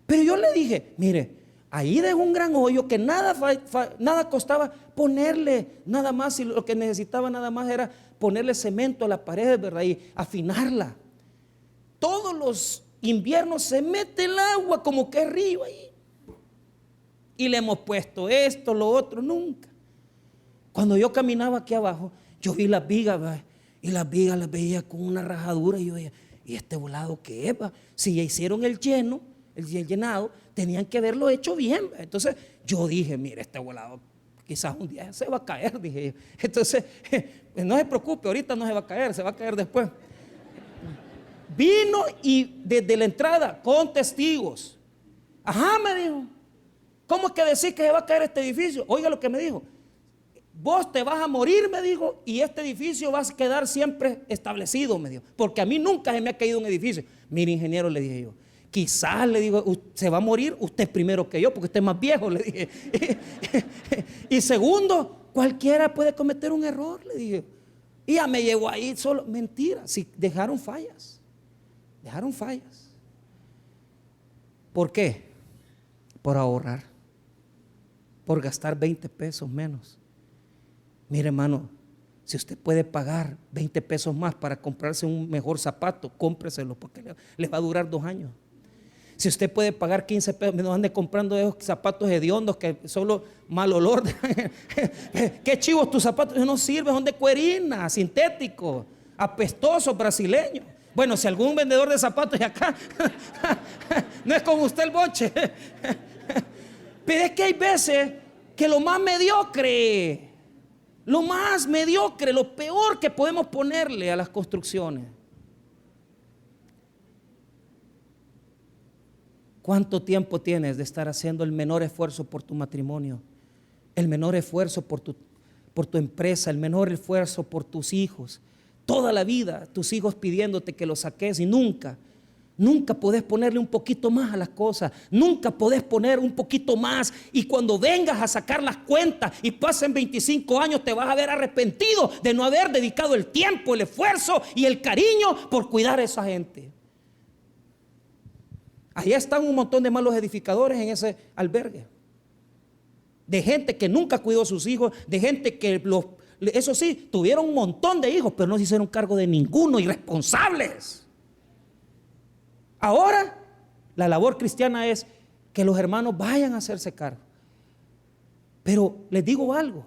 Pero yo le dije, mire, ahí dejó un gran hoyo que nada costaba ponerle nada más. Y lo que necesitaba nada más era ponerle cemento a la pared, ¿verdad? Y afinarla. Todos los inviernos se mete el agua como que es río ahí. Y le hemos puesto esto, lo otro, nunca. Cuando yo caminaba aquí abajo, yo vi las vigas, ¿verdad? Y las vigas las veía con una rajadura. Y yo decía, ¿y este volado qué es? ¿Va? Si ya hicieron el llenado, tenían que haberlo hecho bien, ¿va? Entonces yo dije, mire, este volado, quizás un día se va a caer, dije yo. Entonces, no se preocupe, ahorita no se va a caer, se va a caer después. Vino y desde la entrada, con testigos. Ajá, me dijo. ¿Cómo es que decís que se va a caer este edificio? Oiga lo que me dijo. Vos te vas a morir, me dijo, y este edificio va a quedar siempre establecido, me dijo. Porque a mí nunca se me ha caído un edificio. Mire, ingeniero, le dije yo, quizás, le digo, se va a morir usted primero que yo, porque usted es más viejo, le dije. Y segundo, cualquiera puede cometer un error, le dije. Y ya me llevó ahí solo. Mentira, si dejaron fallas. Dejaron fallas. ¿Por qué? Por ahorrar. Por gastar 20 pesos menos. Mire, hermano, si usted puede pagar 20 pesos más para comprarse un mejor zapato, cómpreselo porque le va a durar 2 años. Si usted puede pagar 15 pesos, no ande comprando esos zapatos hediondos que solo mal olor. Qué chivos tus zapatos, no sirven, son de cuerina, sintéticos, apestosos, brasileños. Bueno, si algún vendedor de zapatos de acá, no es como usted el boche. Pero es que hay veces que lo más mediocre, lo peor que podemos ponerle a las construcciones. ¿Cuánto tiempo tienes de estar haciendo el menor esfuerzo por tu matrimonio? El menor esfuerzo por tu empresa, el menor esfuerzo por tus hijos. Toda la vida tus hijos pidiéndote que los saques y nunca podés ponerle un poquito más a las cosas, nunca podés poner un poquito más, y cuando vengas a sacar las cuentas y pasen 25 años te vas a ver arrepentido de no haber dedicado el tiempo, el esfuerzo y el cariño por cuidar a esa gente. Allá están un montón de malos edificadores en ese albergue, de gente que nunca cuidó a sus hijos, de gente que eso sí, tuvieron un montón de hijos, pero no se hicieron cargo de ninguno, irresponsables. Ahora, la labor cristiana es que los hermanos vayan a hacerse cargo. Pero les digo algo,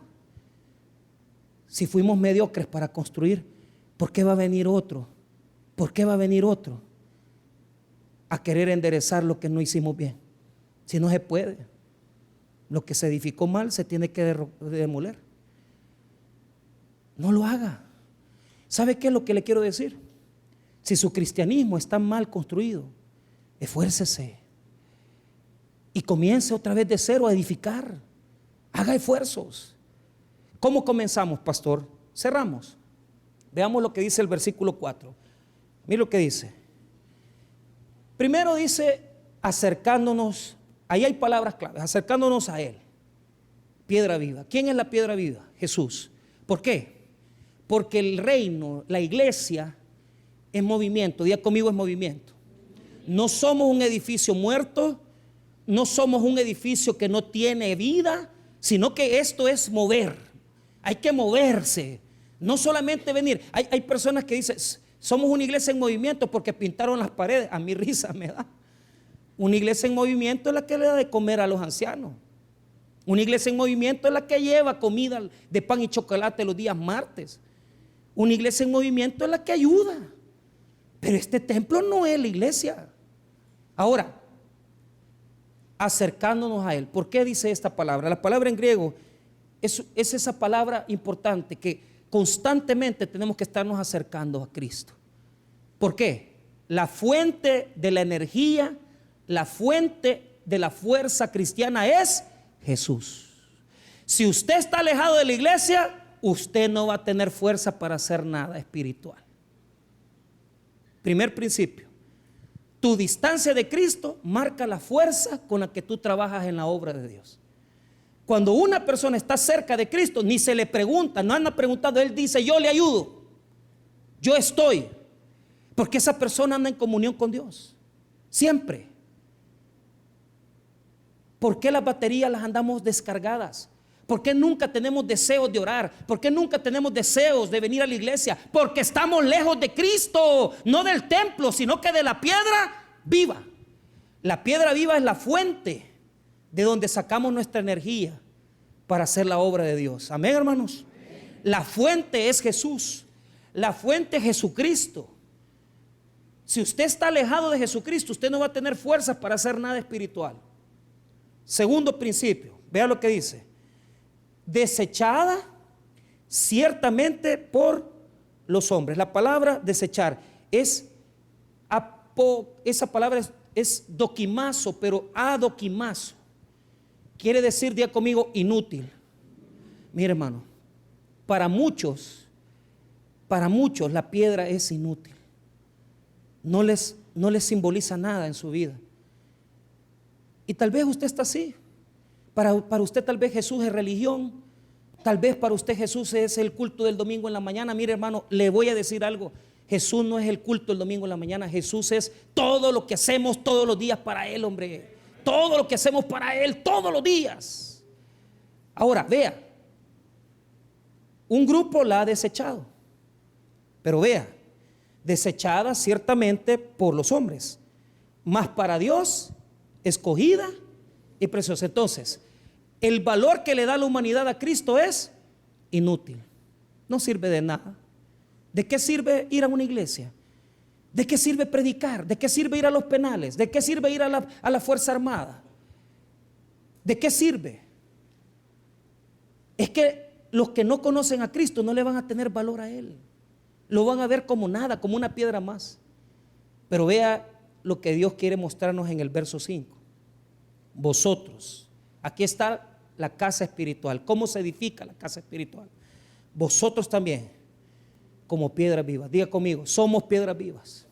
si fuimos mediocres para construir, ¿por qué va a venir otro? ¿Por qué va a venir otro a querer enderezar lo que no hicimos bien? Si no se puede. Lo que se edificó mal se tiene que demoler. No lo haga. ¿Sabe qué es lo que le quiero decir? Si su cristianismo está mal construido, esfuércese y comience otra vez de cero a edificar. Haga esfuerzos. ¿Cómo comenzamos, pastor? Cerramos. Veamos lo que dice el versículo 4. Mire lo que dice. Primero dice, acercándonos, ahí hay palabras claves, acercándonos a Él. Piedra viva. ¿Quién es la piedra viva? Jesús. ¿Por qué? Porque el reino, la iglesia, es movimiento. Diga conmigo, es movimiento. No somos un edificio muerto, no somos un edificio que no tiene vida, sino que esto es mover. Hay que moverse, no solamente venir. Hay personas que dicen, somos una iglesia en movimiento porque pintaron las paredes. A mí risa me da. Una iglesia en movimiento es la que le da de comer a los ancianos. Una iglesia en movimiento es la que lleva comida de pan y chocolate los días martes. Una iglesia en movimiento es la que ayuda. Pero este templo no es la iglesia. Ahora, acercándonos a Él. ¿Por qué dice esta palabra? La palabra en griego es esa palabra importante que constantemente tenemos que estarnos acercando a Cristo. ¿Por qué? La fuente de la energía, la fuente de la fuerza cristiana es Jesús. Si usted está alejado de la iglesia, usted no va a tener fuerza para hacer nada espiritual. Primer principio, tu distancia de Cristo marca la fuerza con la que tú trabajas en la obra de Dios. Cuando una persona está cerca de Cristo, ni se le pregunta, no anda preguntando, él dice, yo le ayudo, yo estoy, porque esa persona anda en comunión con Dios, siempre. ¿Por qué las baterías las andamos descargadas? ¿Por qué nunca tenemos deseos de orar? ¿Por qué nunca tenemos deseos de venir a la iglesia? Porque estamos lejos de Cristo, no del templo, sino que de la piedra viva. La piedra viva es la fuente de donde sacamos nuestra energía para hacer la obra de Dios. Amén, hermanos. La fuente es Jesús. La fuente es Jesucristo. Si usted está alejado de Jesucristo, usted no va a tener fuerzas para hacer nada espiritual. Segundo principio, vea lo que dice. desechada ciertamente por los hombres. La palabra desechar es, esa palabra es doquimazo, pero adoquimazo. Quiere decir, diga conmigo, inútil. Mire, hermano, para muchos la piedra es inútil. No les simboliza nada en su vida. Y tal vez usted está así. Para usted tal vez Jesús es religión. Tal vez para usted Jesús es el culto del domingo en la mañana. Mire, hermano, le voy a decir algo. Jesús no es el culto del domingo en la mañana. Jesús es todo lo que hacemos todos los días para Él, hombre. Todo lo que hacemos para Él todos los días. Ahora, vea. Un grupo la ha desechado. Pero vea, desechada ciertamente por los hombres, mas para Dios escogida y preciosa. Entonces, el valor que le da la humanidad a Cristo es inútil, no sirve de nada. ¿De qué sirve ir a una iglesia? ¿De qué sirve predicar? ¿De qué sirve ir a los penales? ¿De qué sirve ir a la Fuerza Armada? ¿De qué sirve? Es que los que no conocen a Cristo no le van a tener valor a Él. Lo van a ver como nada, como una piedra más. Pero vea lo que Dios quiere mostrarnos en el verso 5. Vosotros, aquí está la casa espiritual. ¿Cómo se edifica la casa espiritual? Vosotros también, como piedras vivas. Diga conmigo, somos piedras vivas.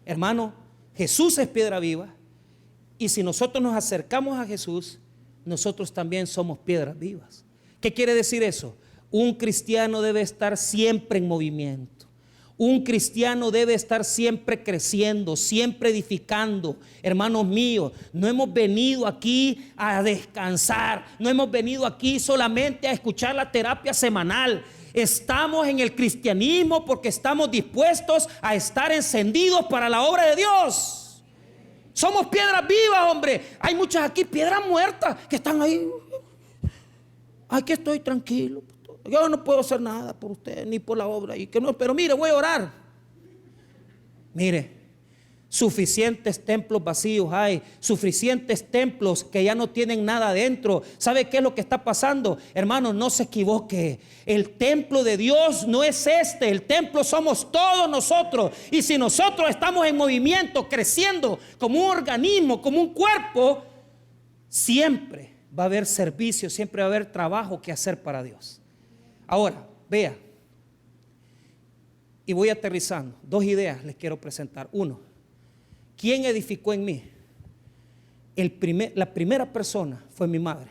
Hermano, Jesús es piedra viva. Y si nosotros nos acercamos a Jesús, nosotros también somos piedras vivas. ¿Qué quiere decir eso? Un cristiano debe estar siempre en movimiento. Un cristiano debe estar siempre creciendo, siempre edificando. Hermanos míos, no hemos venido aquí a descansar. No hemos venido aquí solamente a escuchar la terapia semanal. Estamos en el cristianismo porque estamos dispuestos a estar encendidos para la obra de Dios. Somos piedras vivas, hombre. Hay muchas aquí piedras muertas que están ahí. Aquí estoy tranquilo. Yo no puedo hacer nada por usted ni por la obra. Y que no, pero mire, voy a orar. Mire, suficientes templos vacíos hay, suficientes templos que ya no tienen nada adentro. ¿Sabe qué es lo que está pasando? Hermanos, no se equivoque. El templo de Dios no es este. El templo somos todos nosotros. Y si nosotros estamos en movimiento, creciendo como un organismo, como un cuerpo, siempre va a haber servicio, siempre va a haber trabajo que hacer para Dios. Ahora, vea, y voy aterrizando. Dos ideas les quiero presentar. Uno, ¿quién edificó en mí? La primera persona fue mi madre.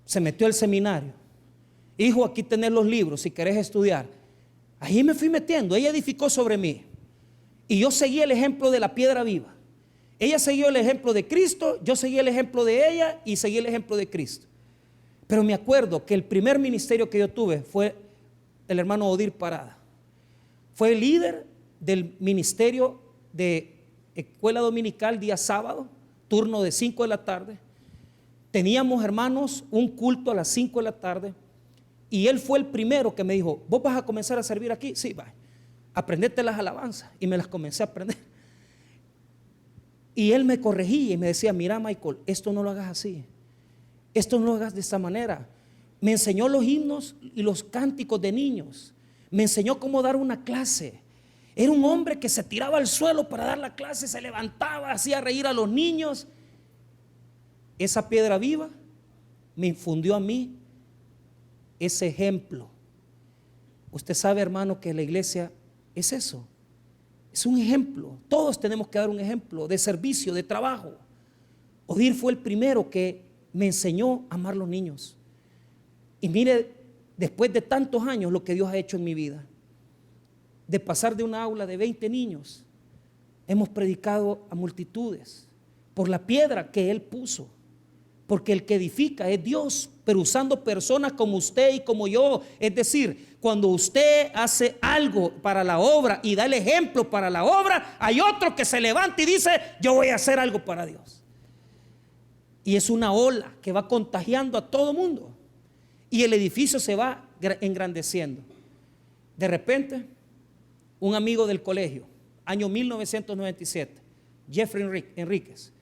Se metió al seminario. Hijo, aquí tenés los libros si querés estudiar. Ahí me fui metiendo. Ella edificó sobre mí. Y yo seguí el ejemplo de la piedra viva. Ella siguió el ejemplo de Cristo, yo seguí el ejemplo de ella y seguí el ejemplo de Cristo. Pero me acuerdo que el primer ministerio que yo tuve fue el hermano Odir Parada. Fue el líder del ministerio de escuela dominical día sábado, turno de 5 de la tarde. Teníamos, hermanos, un culto a las 5 de la tarde. Y él fue el primero que me dijo, ¿vos vas a comenzar a servir aquí? Sí, va. Aprendete las alabanzas. Y me las comencé a aprender. Y él me corregía y me decía, mira, Michael, esto no lo hagas así. Esto no lo hagas de esta manera. Me enseñó los himnos y los cánticos de niños. Me enseñó cómo dar una clase. Era un hombre que se tiraba al suelo para dar la clase, se levantaba, hacía reír a los niños. Esa piedra viva me infundió a mí ese ejemplo. Usted sabe, hermano, que la iglesia es eso. Es un ejemplo. Todos tenemos que dar un ejemplo de servicio, de trabajo. Odir fue el primero que me enseñó a amar a los niños. Y mire, después de tantos años lo que Dios ha hecho en mi vida. De pasar de una aula de 20 niños, hemos predicado a multitudes por la piedra que Él puso. Porque el que edifica es Dios, pero usando personas como usted y como yo. Es decir, cuando usted hace algo para la obra y da el ejemplo para la obra, hay otro que se levanta y dice, yo voy a hacer algo para Dios. Y es una ola que va contagiando a todo mundo. Y el edificio se va engrandeciendo. De repente, un amigo del colegio, año 1997, Jeffrey Enríquez,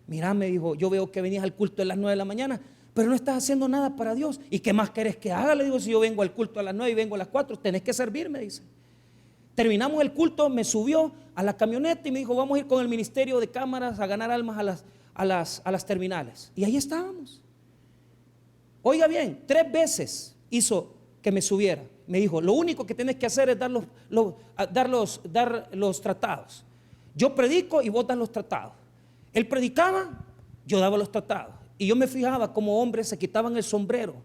mira, me dijo, yo veo que venías al culto a las 9 de la mañana, pero no estás haciendo nada para Dios. ¿Y qué más querés que haga? Le digo, si yo vengo al culto a las 9 y vengo a las 4, tenés que servirme, dice. Terminamos el culto, me subió a la camioneta y me dijo, vamos a ir con el ministerio de cámaras a ganar almas a las terminales. Y ahí estábamos. Oiga bien, 3 veces hizo que me subiera. Me dijo, lo único que tienes que hacer es dar los tratados. Yo predico y vos das los tratados. Él predicaba, yo daba los tratados. Y yo me fijaba como hombres se quitaban el sombrero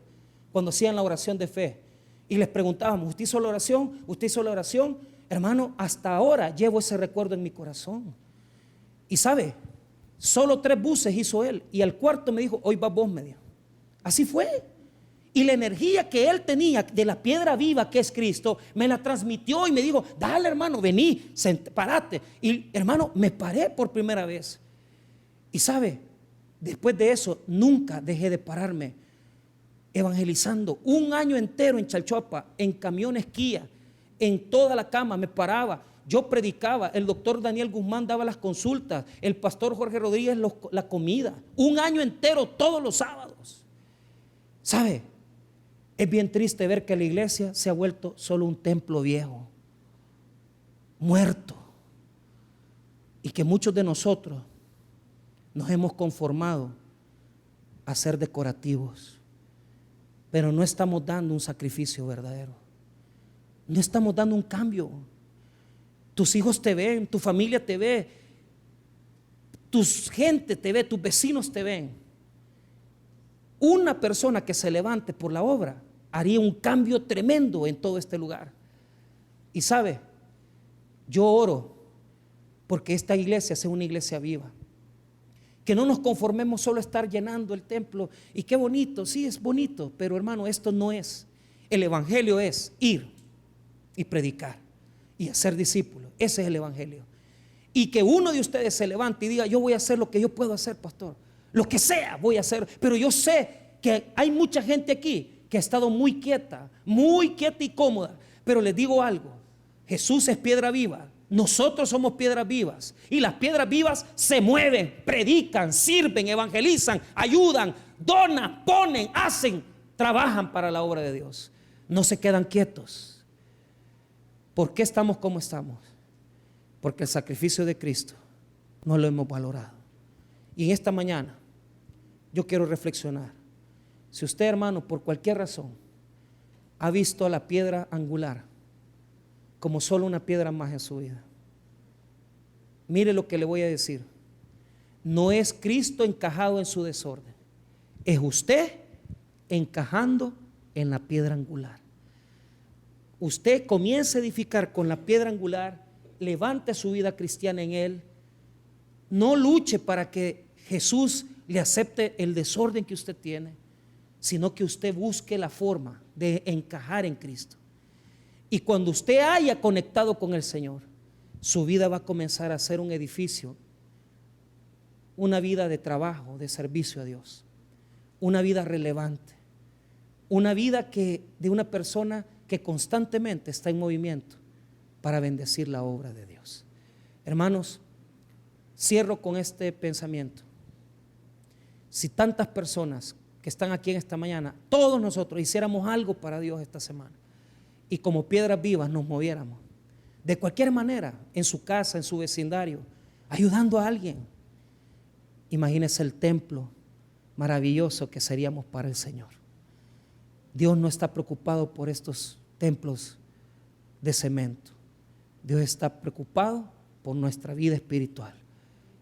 cuando hacían la oración de fe. Y les preguntábamos, ¿usted hizo la oración? ¿Usted hizo la oración? Hermano, hasta ahora llevo ese recuerdo en mi corazón. Y sabe, solo 3 buses hizo él. Y al cuarto me dijo, hoy vas vos, me dijo. Así fue. Y la energía que él tenía de la piedra viva que es Cristo, me la transmitió y me dijo, dale hermano, vení, parate. Y hermano, me paré por primera vez. Y sabe, después de eso, nunca dejé de pararme evangelizando. 1 año entero en Chalchuapa, en camiones Kia, en toda la cama me paraba. Yo predicaba, el doctor Daniel Guzmán daba las consultas, el pastor Jorge Rodríguez la comida. 1 año entero, todos los sábados. ¿Sabe? Es bien triste ver que la iglesia se ha vuelto solo un templo viejo, muerto, y que muchos de nosotros nos hemos conformado a ser decorativos, pero no estamos dando un sacrificio verdadero, no estamos dando un cambio. Tus hijos te ven, tu familia te ve, tu gente te ve, tus vecinos te ven. Una persona que se levante por la obra haría un cambio tremendo en todo este lugar. Y sabe, yo oro porque esta iglesia sea una iglesia viva. Que no nos conformemos solo a estar llenando el templo. Y qué bonito, sí es bonito, pero hermano, esto no es. El evangelio es ir y predicar y hacer discípulos. Ese es el evangelio. Y que uno de ustedes se levante y diga, yo voy a hacer lo que yo puedo hacer, pastor. Lo que sea voy a hacer, pero yo sé que hay mucha gente aquí que ha estado muy quieta y cómoda. Pero les digo algo, Jesús es piedra viva, nosotros somos piedras vivas. Y las piedras vivas se mueven, predican, sirven, evangelizan, ayudan, donan, ponen, hacen, trabajan para la obra de Dios. No se quedan quietos. ¿Por qué estamos como estamos? Porque el sacrificio de Cristo no lo hemos valorado. Y en esta mañana yo quiero reflexionar. Si usted, hermano, por cualquier razón ha visto a la piedra angular como solo una piedra más en su vida, mire lo que le voy a decir. No es Cristo encajado en su desorden, es usted encajando en la piedra angular. Usted comienza a edificar con la piedra angular, levante su vida cristiana en Él. No luche para que Jesús le acepte el desorden que usted tiene, sino que usted busque la forma de encajar en Cristo. Y cuando usted haya conectado con el Señor, su vida va a comenzar a ser un edificio, una vida de trabajo, de servicio a Dios, una vida relevante, una vida de una persona que constantemente está en movimiento para bendecir la obra de Dios. Hermanos, cierro con este pensamiento. Si tantas personas que están aquí en esta mañana, todos nosotros hiciéramos algo para Dios esta semana y como piedras vivas nos moviéramos de cualquier manera, en su casa, en su vecindario, ayudando a alguien, imagínese el templo maravilloso que seríamos para el Señor. Dios no está preocupado por estos templos de cemento. Dios está preocupado por nuestra vida espiritual.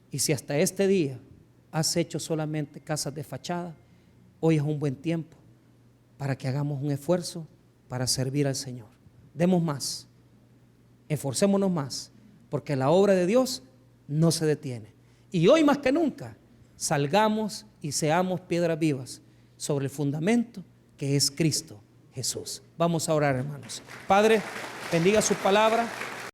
Y si hasta este día has hecho solamente casas de fachada, hoy es un buen tiempo para que hagamos un esfuerzo para servir al Señor. Demos más, esforcémonos más, porque la obra de Dios no se detiene. Y hoy más que nunca, salgamos y seamos piedras vivas sobre el fundamento que es Cristo Jesús. Vamos a orar, hermanos. Padre, bendiga su palabra.